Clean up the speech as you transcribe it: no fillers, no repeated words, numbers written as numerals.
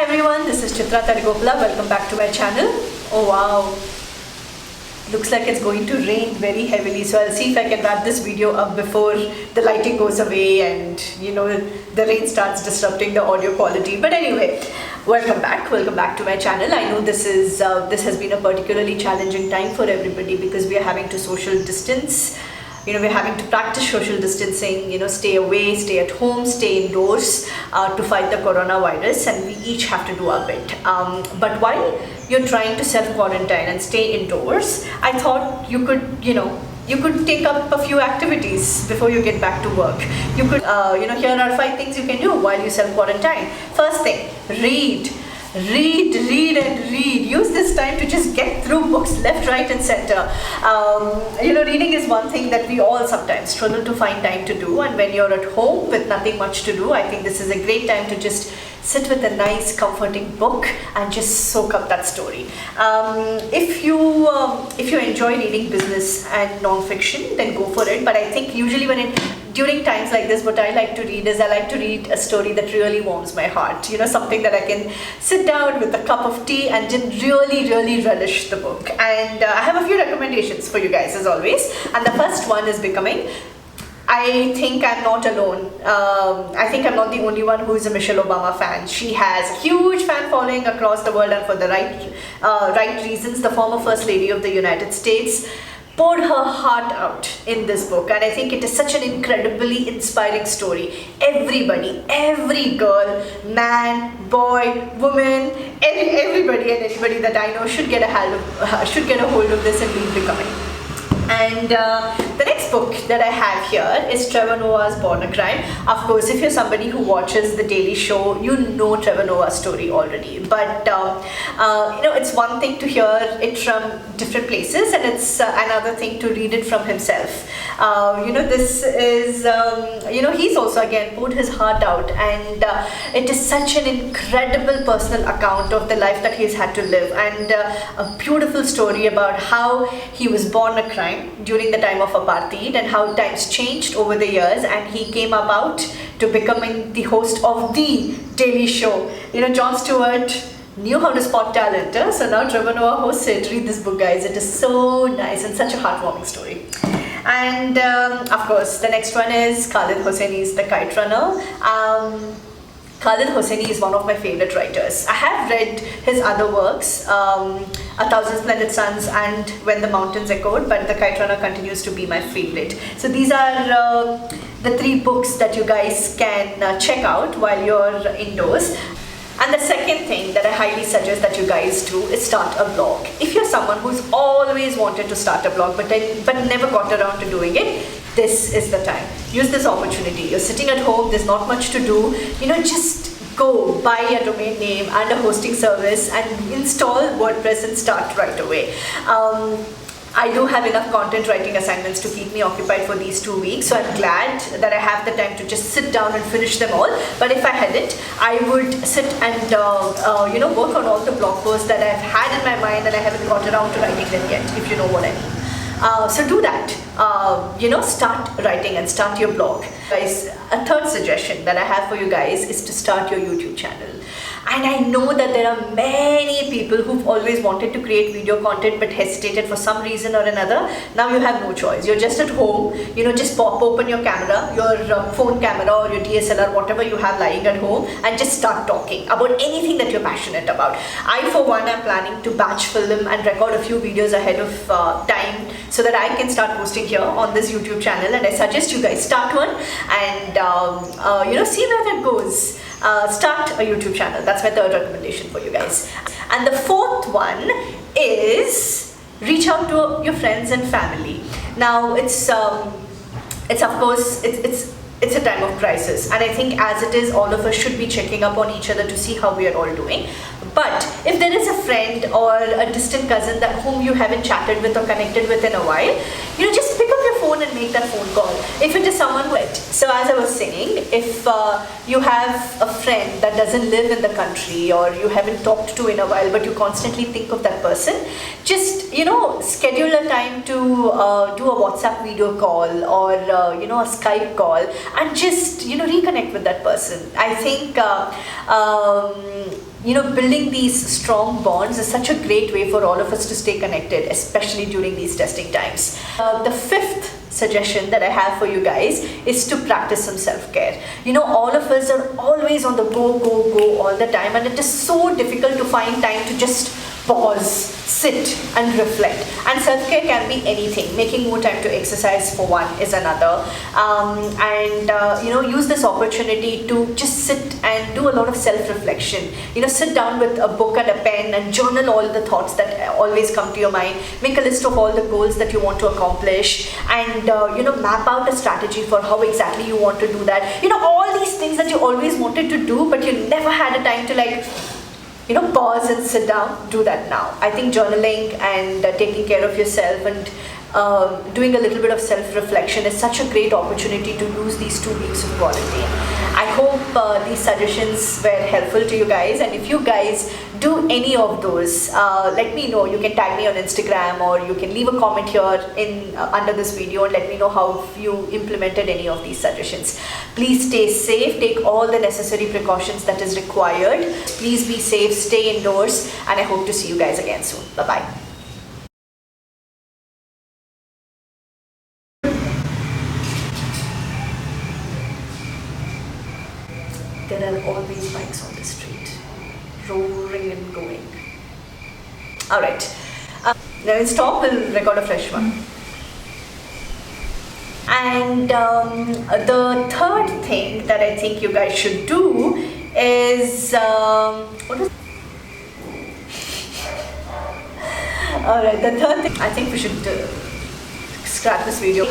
Hi everyone, this is Chitra Tarigopla. Welcome back to my channel. Oh wow, looks like it's going to rain very heavily, so I'll see if I can wrap this video up before the lighting goes away and the rain starts disrupting the audio quality. But anyway, welcome back to my channel. I know this has been a particularly challenging time for everybody because we are having to social distance. We're having to practice social distancing, stay away, stay at home, stay indoors to fight the coronavirus, and we each have to do our bit. But while you're trying to self-quarantine and stay indoors, I thought you could take up a few activities before you get back to work. You could, here are 5 things you can do while you self-quarantine. First thing, read. Read. Use this time to just get through books left, right and center. Reading is one thing that we all sometimes struggle to find time to do, and when you're at home with nothing much to do, I think this is a great time to just sit with a nice comforting book and just soak up that story. If you enjoy reading business and non-fiction, then go for it. But I think usually during times like this, what I like to read is I like to read a story that really warms my heart. Something that I can sit down with a cup of tea and just really relish the book. And I have a few recommendations for you guys as always. And the first one is Becoming. I think I'm not alone. I think I'm not the only one who is a Michelle Obama fan. She has a huge fan following across the world, and for the right reasons. The former First Lady of the United States poured her heart out in this book, and I think it is such an incredibly inspiring story. Everybody, every girl, man, boy, woman, everybody and anybody that I know should get a hold of this and read Becoming. And the next book that I have here is Trevor Noah's Born a Crime. Of course, if you're somebody who watches The Daily Show, you know Trevor Noah's story already. But, it's one thing to hear it from different places, and it's another thing to read it from himself. This is, he's also again poured his heart out, and it is such an incredible personal account of the life that he's had to live, and a beautiful story about how he was born a crime during the time of apartheid and how times changed over the years, and he came about to becoming the host of The Daily Show. Jon Stewart knew how to spot talent, so now Trevor Noah hosts it. Read this book, guys. It is so nice and such a heartwarming story. And of course, the next one is Khaled Hosseini's The Kite Runner. Khaled Hosseini is one of my favorite writers. I have read his other works, A Thousand Splendid Suns and When the Mountains Echoed, but The Kite Runner continues to be my favorite. So these are the 3 books that you guys can check out while you're indoors. And the second thing that I highly suggest that you guys do is start a blog. If you're someone who's always wanted to start a blog but never got around to doing it, this is the time. Use this opportunity. You're sitting at home, there's not much to do. Just go buy a domain name and a hosting service and install WordPress and start right away. I do have enough content writing assignments to keep me occupied for these 2 weeks, so I'm glad that I have the time to just sit down and finish them all. But if I hadn't, I would sit and work on all the blog posts that I've had in my mind and I haven't got around to writing them yet, if you know what I mean. So do that. Start writing and start your blog. Guys, a third suggestion that I have for you guys is to start your YouTube channel. And I know that there are many people who've always wanted to create video content but hesitated for some reason or another. Now you have no choice. You're just at home, just pop open your camera, your phone camera or your DSLR, whatever you have lying at home, and just start talking about anything that you're passionate about. I, for one, am planning to batch film and record a few videos ahead of time so that I can start posting here on this YouTube channel, and I suggest you guys start one and see where that goes. Start a YouTube channel. That's my third recommendation for you guys. And the fourth one is reach out to your friends and family. Now it's of course it's a time of crisis, and I think as it is, all of us should be checking up on each other to see how we are all doing. But if there is a friend or a distant cousin whom you haven't chatted with or connected with in a while, just pick up your phone phone and make that phone call. If it is someone who, so as I was saying, if you have a friend that doesn't live in the country or you haven't talked to in a while, but you constantly think of that person, just, you know, schedule a time to do a WhatsApp video call or, you know, a Skype call, and just, you know, reconnect with that person. I think, you know, building these strong bonds is such a great way for all of us to stay connected, especially during these testing times. The fifth suggestion that I have for you guys is to practice some self-care. You know, all of us are always on the go all the time, and it is so difficult to find time to just pause, sit and reflect. And self-care can be anything. Making more time to exercise for one is another, you know, use this opportunity to just sit and do a lot of self-reflection. You know, sit down with a book and a pen and journal all the thoughts that always come to your mind. Make a list of all the goals that you want to accomplish, and you know, map out a strategy for how exactly you want to do that. You know, all these things that you always wanted to do but you never had a time to, like, you know, pause and sit down. Do that now. I think journaling and taking care of yourself and doing a little bit of self-reflection is such a great opportunity to lose these 2 weeks of quality. I hope these suggestions were helpful to you guys, and if you guys do any of those, let me know. You can tag me on Instagram, or you can leave a comment here in under this video and let me know how you implemented any of these suggestions. Please stay safe, take all the necessary precautions that is required. Please be safe, stay indoors, and I hope to see you guys again soon. Bye-bye. There are always bikes on the street, roaring and going. All right. Now in stop, we'll record a fresh one. And the third thing that I think you guys should do is what is? All right. The third thing, I think we should scrap this video.